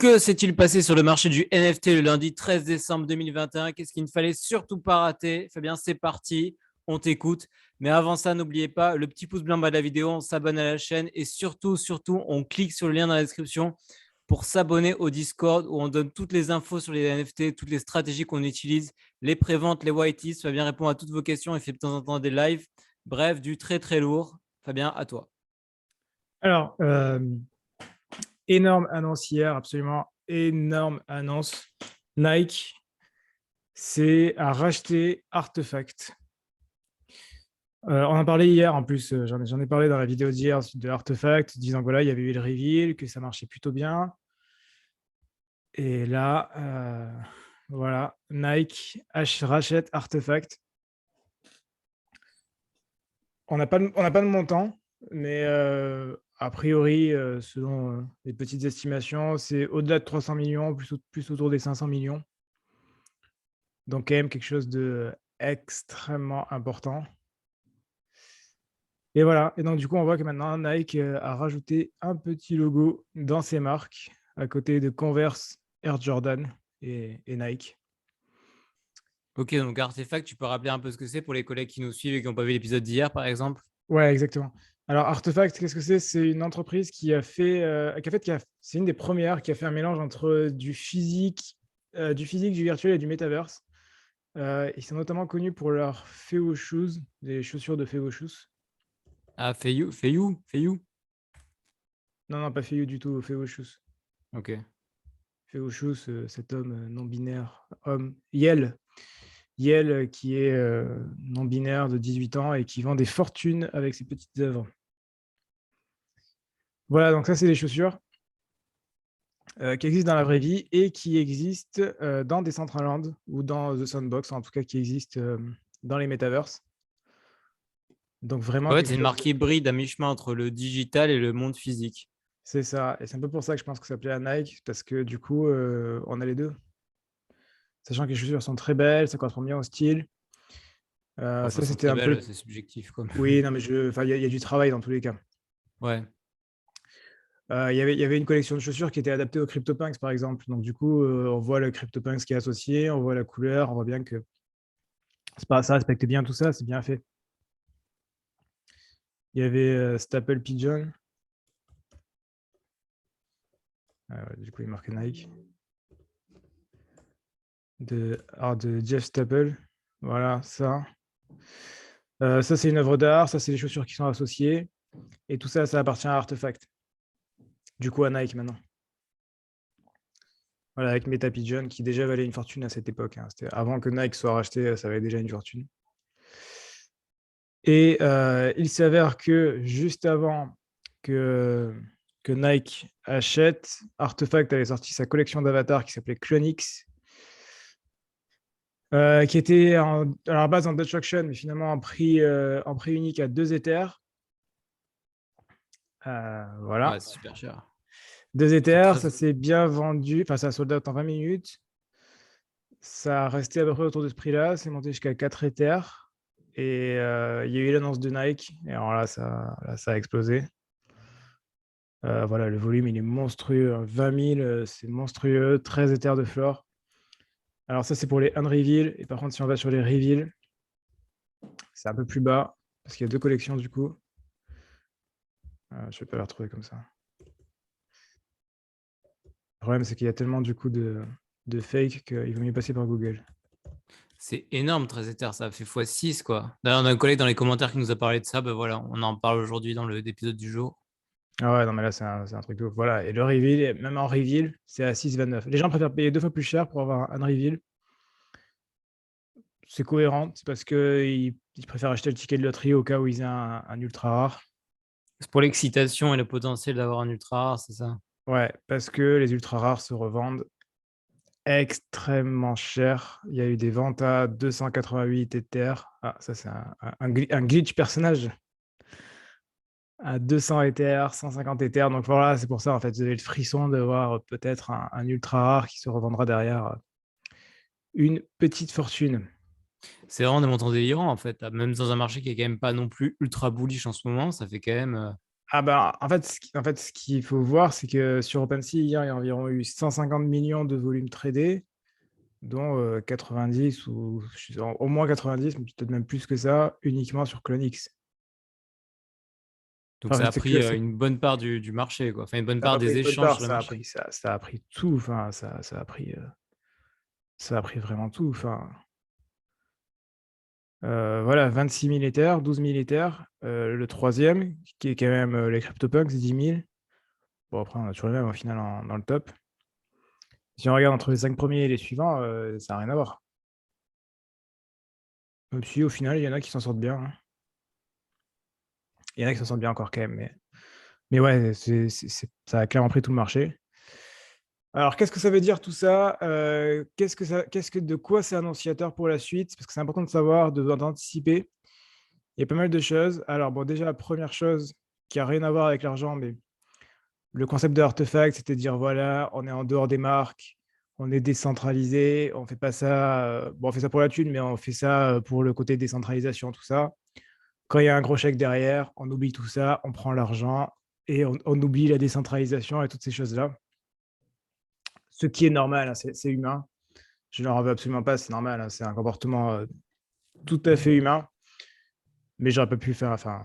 Que s'est-il passé sur le marché du NFT le lundi 13 décembre 2021? Qu'est-ce qu'il ne fallait surtout pas rater? Fabien, c'est parti, on t'écoute. Mais avant ça, n'oubliez pas le petit pouce blanc en bas de la vidéo, on s'abonne à la chaîne et surtout, on clique sur le lien dans la description pour s'abonner au Discord où on donne toutes les infos sur les NFT, toutes les stratégies qu'on utilise, les préventes, les whitelistes. Fabien répond à toutes vos questions et fait de temps en temps des lives. Bref, du très très lourd. Fabien, à toi. Alors, énorme annonce hier, absolument énorme annonce. Nike, c'est à racheter Artefact. On en parlait hier en plus, j'en ai parlé dans la vidéo d'hier de Artefact, disant que voilà, il y avait eu le reveal, que ça marchait plutôt bien. Et là, voilà, Nike rachète Artefact. On n'a pas de montant, mais a priori, selon les petites estimations, c'est au-delà de 300 millions, plus autour des 500 millions. Donc quand même quelque chose d'extrêmement important. Et voilà, et donc du coup, on voit que maintenant Nike a rajouté un petit logo dans ses marques, à côté de Converse, Air Jordan et Nike. Ok, donc Artefact, tu peux rappeler un peu ce que c'est pour les collègues qui nous suivent et qui n'ont pas vu l'épisode d'hier, par exemple? Ouais, exactement. Alors Artefact, qu'est-ce que c'est? C'est une entreprise c'est une des premières qui a fait un mélange entre du physique, du virtuel et du metaverse. Ils sont notamment connus pour leurs Feo Shoes, des chaussures de Feo Shoes. Ah, Feiyu. Non, pas Feo du tout, Feo Shoes. Ok. Feo Shoes, cet homme non-binaire, homme, Yel, qui est non-binaire de 18 ans et qui vend des fortunes avec ses petites œuvres. Voilà, donc ça, c'est les chaussures qui existent dans la vraie vie et qui existent dans Decentraland ou dans The Sandbox, en tout cas qui existent dans les metaverses. Donc vraiment Ouais, quelque c'est une chose. marque hybride à mi-chemin entre le digital et le monde physique. C'est ça. Et c'est un peu pour ça que je pense que ça plaît à Nike, parce que du coup, on a les deux. Sachant que les chaussures sont très belles, ça correspond bien au style. Enfin, Ça, sont c'était très un belles, peu. c'est subjectif quand Oui, même. non, mais il y a du travail dans tous les cas. Ouais. Il y avait une collection de chaussures qui était adaptée au CryptoPunks, par exemple. Donc, du coup, on voit le CryptoPunks qui est associé, on voit la couleur, on voit bien que ça respecte bien tout ça, c'est bien fait. Il y avait Staple Pigeon. Du coup, il marque Nike. De Jeff Staple. Voilà, ça. Ça, c'est une œuvre d'art. Ça, c'est les chaussures qui sont associées. Et tout ça, ça appartient à Artefact. Du coup, à Nike maintenant. Voilà, avec Meta Pigeon, qui déjà valait une fortune à cette époque. Hein. C'était avant que Nike soit racheté, ça valait déjà une fortune. Et il s'avère que juste avant que Nike achète, Artefact avait sorti sa collection d'avatars qui s'appelait Clonix, qui était à la base en Dutch Auction, mais finalement en prix unique à 2 Ethers. Ouais, Voilà. c'est super cher. 2 C'est Ethers, très... ça s'est bien vendu. Enfin, ça a sold out en 20 minutes. Ça a resté à peu près autour de ce prix-là. C'est monté jusqu'à 4 Ethers. Et il y a eu l'annonce de Nike. Et alors là, ça a explosé. Voilà, le volume, il est monstrueux. 20 000, c'est monstrueux. 13 Ethers de floor. Alors ça, c'est pour les unreveal. Et par contre, si on va sur les reveal, c'est un peu plus bas. Parce qu'il y a 2 collections, du coup. Je ne vais pas la retrouver comme ça. Le problème, c'est qu'il y a tellement, du coup, de fake qu'il vaut mieux passer par Google. C'est énorme, 13 Ethers, ça fait x6, quoi. D'ailleurs, on a un collègue dans les commentaires qui nous a parlé de ça. Ben voilà, on en parle aujourd'hui dans l'épisode du jour. Ah ouais, non, mais là, c'est un truc de ouf. Voilà. Et le reveal, même en reveal, c'est à 6,29. Les gens préfèrent payer 2 fois plus cher pour avoir un reveal. C'est cohérent. C'est parce qu'ils préfèrent acheter le ticket de loterie au cas où ils aient un ultra rare. C'est pour l'excitation et le potentiel d'avoir un ultra rare, c'est ça? Ouais, parce que les ultra rares se revendent extrêmement cher. Il y a eu des ventes à 288 Ethers. Ah, ça, c'est un glitch personnage. À 200 Ethers, 150 Ethers. Donc voilà, c'est pour ça, en fait, vous avez le frisson de voir peut-être un ultra rare qui se revendra derrière une petite fortune. C'est vraiment des montants délirants, en fait. Même dans un marché qui est quand même pas non plus ultra bullish en ce moment, ça fait quand même... Ah bah, ce qu'il faut voir, c'est que sur OpenSea, hier, il y a environ eu 150 millions de volumes tradés, dont 90 ou au moins 90, mais peut-être même plus que ça, uniquement sur CloneX. Donc Enfin, en ça fait, a pris une bonne part du marché, quoi. Enfin, une bonne ça a part pas pris des une bonne échanges part, sur le marché. ça a pris tout. Enfin, ça a pris vraiment tout. Enfin, voilà, 26 000 Ethers, 12 000 Ethers. Le troisième, qui est quand même les CryptoPunks, 10 000. Bon, après, on a toujours les mêmes au final dans le top. Si on regarde entre les 5 premiers et les suivants, ça n'a rien à voir. Même si au final, il y en a qui s'en sortent bien, hein. Il y en a qui s'en sortent bien encore quand même, mais ouais, ça a clairement pris tout le marché. Alors, qu'est-ce que ça veut dire tout ça? De quoi c'est annonciateur pour la suite? Parce que c'est important de savoir, d'anticiper. Il y a pas mal de choses. Alors bon, déjà, la première chose qui a rien à voir avec l'argent, mais le concept de artefact, c'était de dire, voilà, on est en dehors des marques, on est décentralisé, on fait pas ça, bon, on fait ça pour la thune, mais on fait ça pour le côté décentralisation, tout ça. Quand il y a un gros chèque derrière, on oublie tout ça, on prend l'argent et on oublie la décentralisation et toutes ces choses-là. Ce qui est normal, hein, c'est humain. Je ne leur en veux absolument pas, c'est normal, hein, c'est un comportement tout à fait humain, mais j'aurais pas pu faire. Enfin,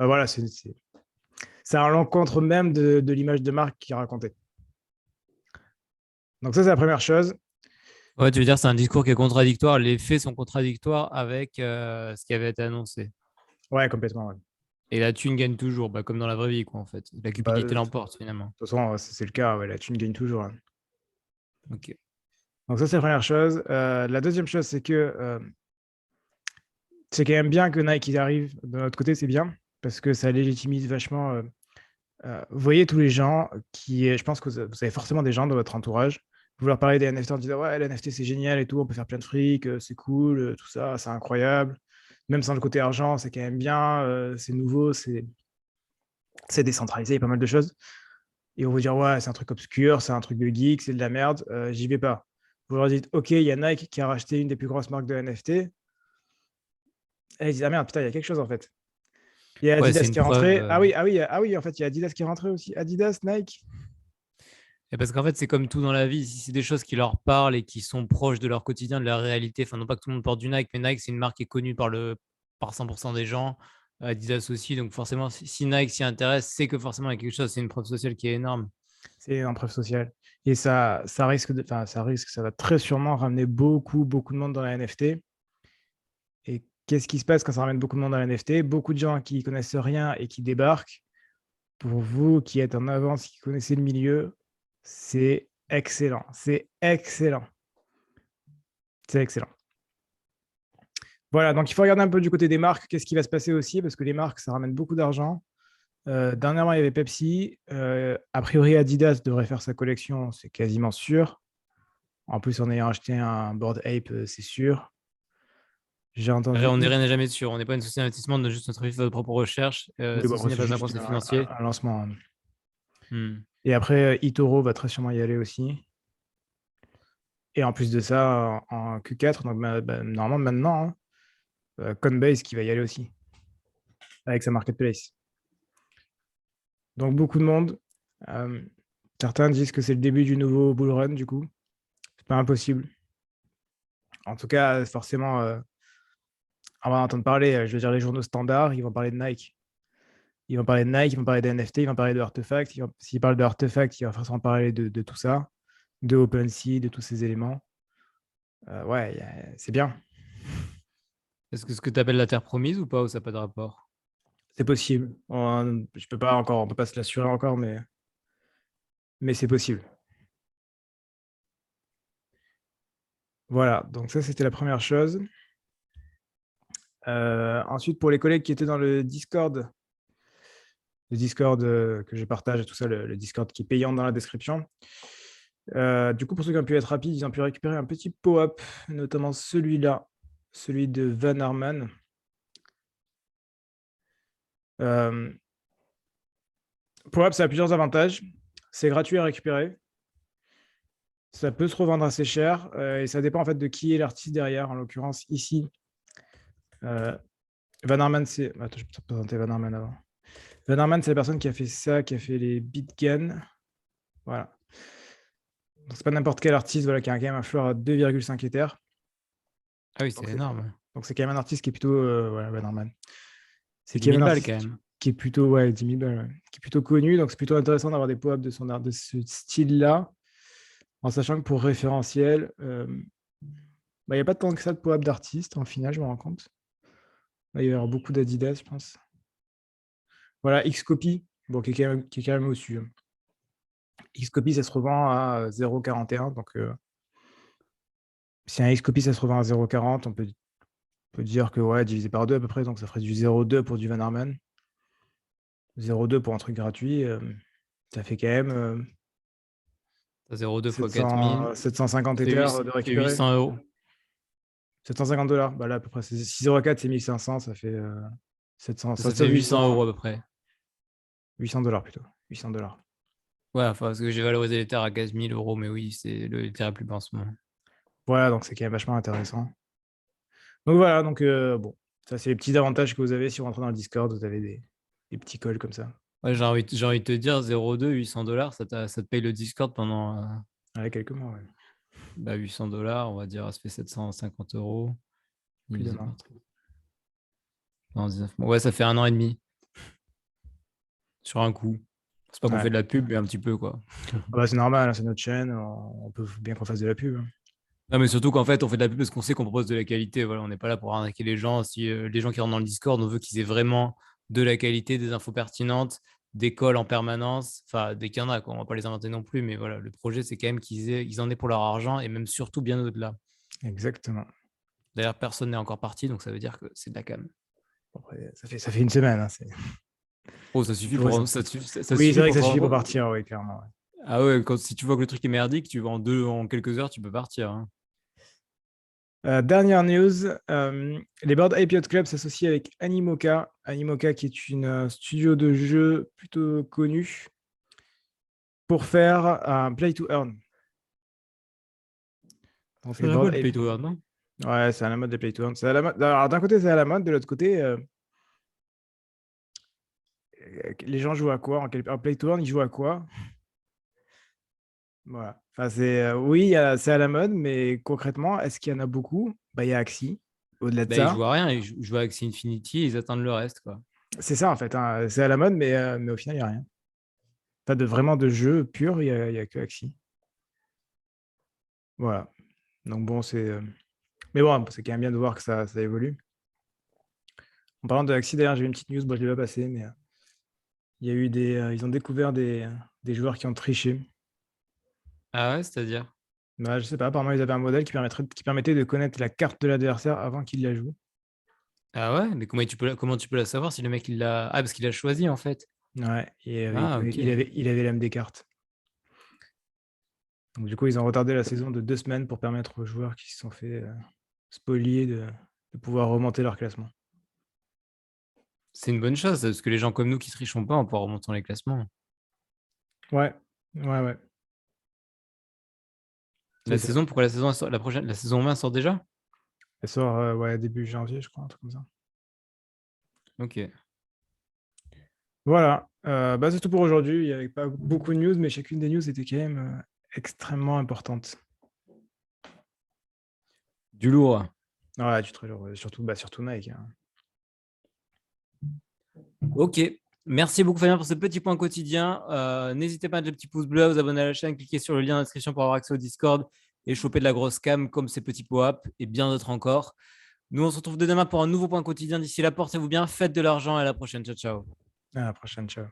voilà, c'est à l'encontre même de l'image de marque qui est racontée. Donc ça, c'est la première chose. Ouais, tu veux dire, c'est un discours qui est contradictoire. Les faits sont contradictoires avec ce qui avait été annoncé. Ouais, complètement. Ouais. Et la thune gagne toujours, bah, comme dans la vraie vie, quoi, en fait. La Bah, cupidité l'emporte, finalement. toute façon, c'est le cas. Ouais, la thune gagne toujours, hein. Ok. Donc ça, c'est la première chose. La deuxième chose, c'est quand même bien que Nike arrive de notre côté, c'est bien, parce que ça légitimise vachement. Vous voyez tous les gens je pense que vous avez forcément des gens dans votre entourage. Vous leur parlez des NFT en disant ouais, les NFT c'est génial et tout, on peut faire plein de fric, c'est cool, tout ça, c'est incroyable. Même sans le côté argent, c'est quand même bien, c'est nouveau, c'est décentralisé, il y a pas mal de choses. Et on vous dire ouais, c'est un truc obscur, c'est un truc de geek, c'est de la merde, j'y vais pas. Vous leur dites ok, il y a Nike qui a racheté une des plus grosses marques de NFT. Et ils disent ah merde, putain, il y a quelque chose en fait. Il y a Ouais, c'est Adidas une qui est preuve. rentré. Ah oui, en fait, il y a Adidas qui est rentré aussi. Adidas, Nike. Et parce qu'en fait, c'est comme tout dans la vie. Si c'est des choses qui leur parlent et qui sont proches de leur quotidien, de leur réalité, enfin, non pas que tout le monde porte du Nike, mais Nike, c'est une marque qui est connue par 100% des gens. Adidas aussi. Donc, forcément, si Nike s'y intéresse, c'est que forcément, il y a quelque chose. C'est une preuve sociale qui est énorme. C'est une preuve sociale. Et ça va très sûrement ramener beaucoup, beaucoup de monde dans la NFT. Et qu'est-ce qui se passe quand ça ramène beaucoup de monde dans la NFT? Beaucoup de gens qui connaissent rien et qui débarquent. Pour vous qui êtes en avance, qui connaissez le milieu, c'est excellent. C'est excellent. C'est excellent. Voilà, donc il faut regarder un peu du côté des marques, qu'est-ce qui va se passer aussi, parce que les marques, ça ramène beaucoup d'argent. Dernièrement, il y avait Pepsi. A priori, Adidas devrait faire sa collection, c'est quasiment sûr. En plus, en ayant acheté un Bored Ape, c'est sûr. J'ai entendu. On n'est rien n'est jamais sûr. On n'est pas une société d'investissement, on a juste notre propre recherche. Oui, bah, Ceci après, n'est c'est pas un juste conseil financier. un lancement, hein. Hmm. Et après, eToro va très sûrement y aller aussi. Et en plus de ça, en Q4, donc normalement maintenant, hein, Coinbase qui va y aller aussi, avec sa marketplace. Donc beaucoup de monde. Euh, Certains disent que c'est le début du nouveau bull run, du coup. C'est pas impossible. En tout cas, forcément, on va en entendre parler. Je veux dire, les journaux standards, ils vont parler de Nike. Ils vont parler de Nike, ils vont parler de NFT, ils vont parler de Artefact. S'ils parlent de Artefact, ils vont forcément parler de tout ça, de OpenSea, de tous ces éléments. Ouais, c'est bien. Est-ce que ce que tu appelles la terre promise ou pas, ou ça n'a pas de rapport? C'est possible. Je peux pas encore, on peut pas se l'assurer encore, mais c'est possible. Voilà, donc ça, c'était la première chose. Ensuite, pour les collègues qui étaient dans le Discord que je partage et tout ça, le Discord qui est payant dans la description. Du coup, pour ceux qui ont pu être rapides, ils ont pu récupérer un petit pop-up, notamment celui-là, celui de Van Arman. Pop-up, ça a plusieurs avantages. C'est gratuit à récupérer. Ça peut se revendre assez cher et ça dépend en fait de qui est l'artiste derrière. En l'occurrence, ici, Van Arman, c'est. Attends, je peux te présenter Van Arman avant. Van Arman, c'est la personne qui a fait ça, qui a fait les BitGan. Voilà. Donc, c'est pas n'importe quel artiste voilà, qui a quand même un floor à 2,5 Ether. Ah oui, c'est Donc, énorme. Donc, c'est quand même un artiste qui est plutôt. Voilà, Van Arman. C'est 10 quand 000 même un balles quand artiste même. qui est plutôt. Ouais, 10 000 balles. Ouais, qui est plutôt connu. Donc, c'est plutôt intéressant d'avoir des pop-ups de, de ce style-là. En sachant que pour référentiel, il n'y a pas tant que ça de pop-up d'artistes, en final, je me rends compte. Là, il va y avoir beaucoup d'Adidas, je pense. Voilà, Xcopy, bon, qui est quand même au-dessus. Xcopy, ça se revend à 0,41. Donc, si un Xcopy, ça se revend à 0,40, on peut dire que ouais, divisé par 2 à peu près, donc ça ferait du 0,2 pour du Van Arman. 0,2 pour un truc gratuit, ça fait quand même 0,2 fois 4000. 750 Ça fait Ethers de 800 récupérer. euros. 750 $. Bah là, à peu près, 6,04, c'est 1500, ça fait 700, Ça fait 800 euros à peu près. 800 $ plutôt. 800 $. Ouais, enfin, parce que j'ai valorisé l'Ether à 15 000 euros, mais oui, c'est le l'Ether est plus bas en ce moment. Voilà, donc c'est quand même vachement intéressant. Donc voilà, donc bon, ça c'est les petits avantages que vous avez si vous rentrez dans le Discord, vous avez des petits calls comme ça. Ouais, j'ai envie de te dire 0,2, 800 $, ça te paye le Discord pendant Ouais, quelques mois, ouais. 800 $, on va dire, ça fait 750 euros. Plus Divisé d'un an. par 3. Non, 19 mois. Ouais, ça fait 1 an et demi sur un coup. C'est pas qu'on fait Ouais. de la pub, mais un petit peu, quoi. Ah bah, c'est normal, hein, c'est notre chaîne, on peut bien qu'on fasse de la pub, hein. Non, mais surtout qu'en fait, on fait de la pub parce qu'on sait qu'on propose de la qualité. Voilà, on n'est pas là pour arnaquer les gens. Si les gens qui rentrent dans le Discord, on veut qu'ils aient vraiment de la qualité, des infos pertinentes, des calls en permanence. Enfin, dès qu'il y en a, quoi. On va pas les inventer non plus. Mais voilà, le projet, c'est quand même qu'ils en aient pour leur argent et même surtout bien au-delà. Exactement. D'ailleurs, personne n'est encore parti, donc ça veut dire que c'est de la cam. Après, ça fait une semaine, hein, Oh, ça suffit faut- pour, ça Oui, c'est suffit vrai que pour ça suffit pour partir, oui, clairement. Ouais. Ah ouais, si tu vois que le truc est merdique, tu vas en quelques heures, tu peux partir, hein. Dernière news, les Bored Ape Yacht Club s'associent avec Animoca. Animoca, qui est une studio de jeux plutôt connu, pour faire un Play to Earn. Donc, C'est les la Bored mode, Play Ape. to Earn, non? Ouais, c'est à la mode des Play to Earn. C'est à la mode. Alors, d'un côté, c'est à la mode, de l'autre côté, les gens jouent à quoi en Play to Earn, ils jouent à quoi? Voilà. Enfin, oui, c'est à la mode, mais concrètement, est-ce qu'il y en a beaucoup? Bah, il y a Axie. Au-delà de Bah, ils ça, jouent à rien, ils jouent avec Infinity, ils attendent le reste, quoi. c'est ça en fait, hein. C'est à la mode, mais au final, il n'y a rien. Pas de vraiment de jeu pur, il y a que Axie. Voilà. Donc bon, mais bon, c'est quand même bien de voir que ça évolue. En parlant de Axie, d'ailleurs, j'ai eu une petite news, bon, je ne l'ai pas passée, mais il y a eu ils ont découvert des joueurs qui ont triché. Ah ouais, c'est-à-dire? Bah, je sais pas, apparemment, ils avaient un modèle qui permettait de connaître la carte de l'adversaire avant qu'il la joue. Ah ouais, mais comment tu peux la savoir si le mec il l'a. Ah, parce qu'il a choisi en fait. Ouais, et Ah, ok. il avait l'âme des cartes. Donc, du coup, ils ont retardé la saison de 2 semaines pour permettre aux joueurs qui se sont fait spolier de pouvoir remonter leur classement. C'est une bonne chose, parce que les gens comme nous qui trichons pas, on pourra remonter dans les classements. Ouais, ouais, ouais. C'est La ça. saison, pourquoi la saison, la saison 20 sort déjà? Elle sort ouais, début janvier, je crois, un truc comme ça. Ok. Voilà. Bah, c'est tout pour aujourd'hui. Il n'y avait pas beaucoup de news, mais chacune des news était quand même extrêmement importante. Du lourd. Ouais, surtout Nike, hein. Ok. Merci beaucoup Fabien pour ce petit point quotidien. N'hésitez pas à mettre le petit pouce bleu, à vous abonner à la chaîne, cliquez sur le lien d'inscription pour avoir accès au Discord et choper de la grosse cam comme ces petits pop-up et bien d'autres encore. Nous, on se retrouve dès demain pour un nouveau point quotidien. D'ici là, portez-vous bien, faites de l'argent et à la prochaine. Ciao, ciao. À la prochaine, ciao.